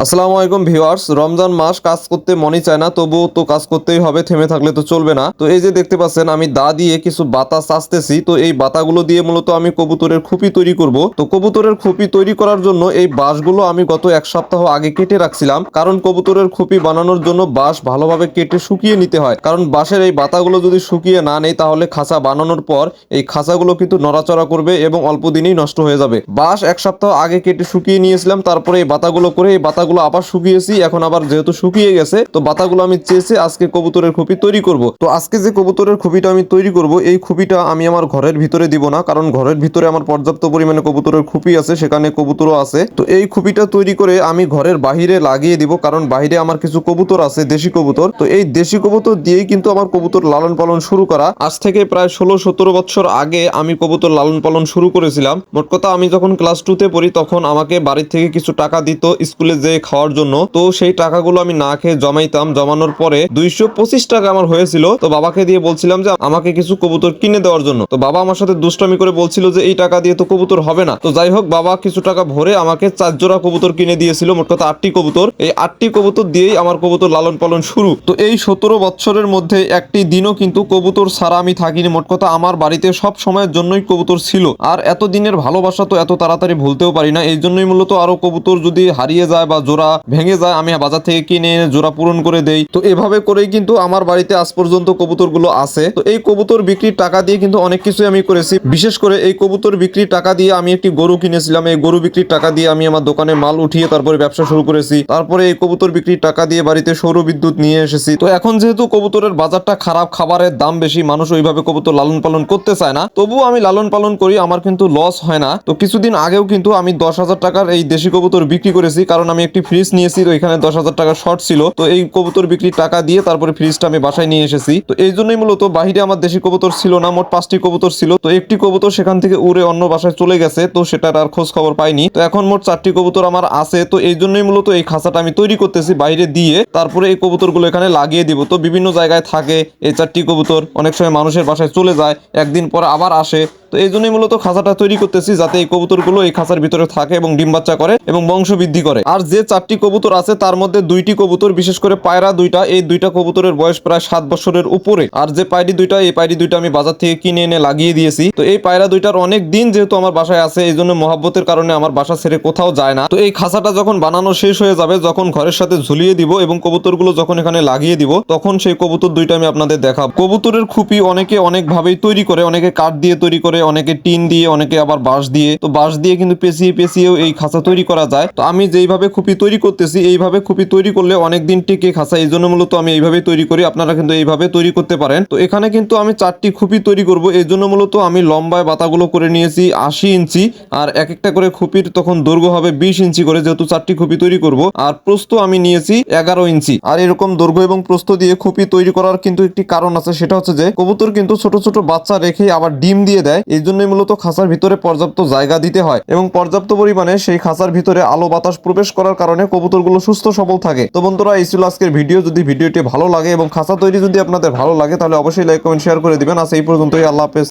আসসালামু আলাইকুম ভিউয়ার্স। রমজান মাস কাজ করতে মনই চায় না, তবুও তো কাজ করতেই হবে, থেমে থাকলে তো চলবে না। তো এই যে দেখতে পাচ্ছেন আমি দা দিয়ে কিছু বাতা চাষতেছি। তো এই বাতাগুলো দিয়ে মূলত আমি কবুতরের খুপি তৈরি করব। তো কবুতরের খুপি তৈরি করার জন্য এই বাঁশগুলো আমি গত এক সপ্তাহ আগে কেটে রাখছিলাম, কারণ কবুতরের খুপি বানানোর জন্য বাঁশ ভালোভাবে কেটে শুকিয়ে নিতে হয়। কারণ বাঁশের এই বাতাগুলো যদি শুকিয়ে না নেই তাহলে খাঁচা বানানোর পর এই খাঁচাগুলো কিন্তু নড়াচড়া করবে এবং অল্প দিনেই নষ্ট হয়ে যাবে। বাঁশ এক সপ্তাহ আগে কেটে শুকিয়ে নিয়েছিলাম, তারপরে এই বাতাগুলো করে এই বাতাগুলো আবার শুকিয়েছি। এখন আবার যেহেতু শুকিয়ে গেছে, তো বাতাগুলো আমি চেয়েছি আজকে কবুতরের খুপি তৈরি করব। তো আজকে যে কবুতরের খুপিটা আমি তৈরি করব, এই খুপিটা আমি আমার ঘরের ভিতরে দিব না, কারণ ঘরের ভিতরে আমার পর্যাপ্ত পরিমাণে কবুতরের খুপি আছে, সেখানে কবুতরও আছে। তো এই খুপিটা তৈরি করে আমি ঘরের বাহিরে লাগিয়ে দিব, কারণ বাহিরে আমার কিছু কবুতর আছে, দেশি কবুতর। তো এই দেশি কবুতর দিয়েই কিন্তু আমার কবুতর লালন পালন শুরু করা। আজ থেকে প্রায় 16-17 বছর আগে আমি কবুতর লালন পালন শুরু করেছিলাম। মোট কথা আমি যখন ক্লাস 2-তে পড়ি তখন আমাকে বাড়ি থেকে কিছু টাকা দিত স্কুলে যে খাওয়ার জন্য। তো সেই টাকাগুলো আমি না খেয়ে জমাইতাম। জমানোর পরে 225 টাকা আমার হয়েছিল। তো বাবাকে দিয়ে বলছিলাম যে আমাকে কিছু কবুতর কিনে দেওয়ার জন্য। তো বাবা আমার সাথে দুষ্টামি করে বলছিল যে এই টাকা দিয়ে তো কবুতর হবে না। তো যাই হোক, বাবা কিছু টাকা ভরে আমাকে 4 জোড়া কবুতর কিনে দিয়েছিল, মোট কথা 8টি কবুতর। এই 8টি কবুতর দিয়েই আমার কবুতর লালন পালন শুরু। তো এই 17 বছরের মধ্যে একটি দিনও কিন্তু কবুতর ছাড়া আমি থাকিনি। মোট কথা আমার বাড়িতে সব সময়ের জন্যই কবুতর ছিল। আর এত দিনের ভালোবাসা তো এত তাড়াতাড়ি ভুলতেও পারি না। এই জন্যই মূলত আরো কবুতর যদি হারিয়ে যায় বা জোড়া ভেঙে যায়, আমি বাজার থেকে কিনে এনে জোড়া পূরণ করে দেই। তো এভাবে করেই কিন্তু আমার বাড়িতে আজ পর্যন্ত কবুতরগুলো আছে। তো এই কবুতর বিক্রির টাকা দিয়ে কিন্তু অনেক কিছুই আমি করেছি। বিশেষ করে এই কবুতর বিক্রির টাকা দিয়ে আমি একটি গরু কিনেছিলাম। এই গরু বিক্রির টাকা দিয়ে আমি আমার দোকানে মাল উঠিয়ে তারপরে ব্যবসা শুরু করেছি। তারপরে এই কবুতর বিক্রির টাকা দিয়ে বাড়িতে সৌর বিদ্যুৎ নিয়ে এসেছি। তো এখন যেহেতু কবুতরের বাজারটা খারাপ, খাবারের দাম বেশি, মানুষ ওইভাবে কবুতর লালন পালন করতে চায় না, তবুও আমি লালন পালন করি, আমার কিন্তু লস হয় না। তো কিছুদিন আগেও কিন্তু আমি 10,000 টাকার এই দেশি কবুতর বিক্রি করেছি, কারণ আমি একটি ফ্রিজ নিয়েছি। তো এখানে 10,000 টাকা শর্ট ছিল। তো এই কবুতর বিক্রির টাকা দিয়ে তারপরে ফ্রিজটা আমি বাসায় নিয়ে এসেছি। তো এই জন্যই মূলত বাহিরে আমার দেশি কবুতর ছিল না, মোট 5টি কবুতর ছিল। তো একটি কবুতর সেখান থেকে উড়ে অন্য বাসায় চলে গেছে, তো সেটার আর খোঁজ খবর পাইনি। তো এখন মোট 4টি কবুতর আমার আছে। তো এই জন্যই মূলত এই খাঁচাটা আমি তৈরি করতেছি বাইরে দিয়ে, তারপরে এই কবুতরগুলো এখানে লাগিয়ে দিব। তো বিভিন্ন জায়গায় থাকে এই 4টি কবুতর, অনেক সময় মানুষের বাসায় চলে যায়, একদিন পর আবার আসে। তো এই জন্যই মূলত খাঁচাটা তৈরি করতেছি, যাতে এই কবুতরগুলো এই খাঁচার ভিতরে থাকে এবং ডিম বাচ্চা করে এবং বংশ বৃদ্ধি করে। আর যে 4টি কবুতর আছে তার মধ্যে 2টি কবুতর, বিশেষ করে পায়রা 2টা, এই 2টা কবুতরের বয়স প্রায় 7 বছরের উপরে। আর যে পায়রি 2টা, এই পায়রি 2টা আমি বাজার থেকে কিনে এনে লাগিয়ে দিয়েছি। তো এই পায়রা 2টার অনেক দিন যেহেতু আমার বাসায় আছে, এই জন্য মহাব্বতের কারণে আমার বাসা ছেড়ে কোথাও যায় না। তো এই খাঁচাটা যখন বানানো শেষ হয়ে যাবে, যখন ঘরের সাথে ঝুলিয়ে দিব এবং কবুতরগুলো যখন এখানে লাগিয়ে দিব, তখন সেই কবুতর 2টা আমি আপনাদের দেখাবো। কবুতরের খুপি অনেকে অনেক ভাবেই তৈরি করে, অনেকে কাঠ দিয়ে তৈরি করে, অনেকে টিন দিয়ে, অনেকে আবার বাঁশ দিয়ে। তো বাঁশ দিয়ে কিন্তু পেঁচিয়ে পেঁচিয়েও এই খাঁচা তৈরি করা যায়। তো আমি যেইভাবে খুপি তৈরি করতেছি, এইভাবে খুপি তৈরি করলে অনেক দিন টিকে খাঁচা, এই জন্য মূলত আমি এইভাবে তৈরি করি। আপনারা কিন্তু এইভাবে তৈরি করতে পারেন। তো এখানে কিন্তু আমি 4টি খুপি তৈরি করব, এই জন্য মূলত আমি লম্বায় বাতাগুলো করে নিয়েছি 80 ইঞ্চি। আর এক একটা করে খুপির তখন দৈর্ঘ্য হবে 20 ইঞ্চি করে, যেহেতু 4টি খুপি তৈরি করব। আর প্রস্থ আমি নিয়েছি 11 ইঞ্চি। আর এরকম দৈর্ঘ্য এবং প্রস্থ দিয়ে খুপি তৈরি করার কিন্তু একটি কারণ আছে, সেটা হচ্ছে যে কবুতর কিন্তু ছোট ছোট বাচ্চা রেখে আবার ডিম দিয়ে দেয়। এই জন্যই মূলত খাঁচার ভিতরে পর্যাপ্ত জায়গা দিতে হয় এবং পর্যাপ্ত পরিমাণে সেই খাঁচার ভিতরে আলো বাতাস প্রবেশ করার কারণে কবুতরগুলো সুস্থ সবল থাকে। তো বন্ধুরা, এই ছিল আজকের ভিডিও। যদি ভিডিওটি ভালো লাগে এবং খাঁচা তৈরি যদি আপনাদের ভালো লাগে, তাহলে অবশ্যই লাইক কমেন্ট শেয়ার করে দিবেন। আজ এই পর্যন্তই। আল্লাহ হাফেজ।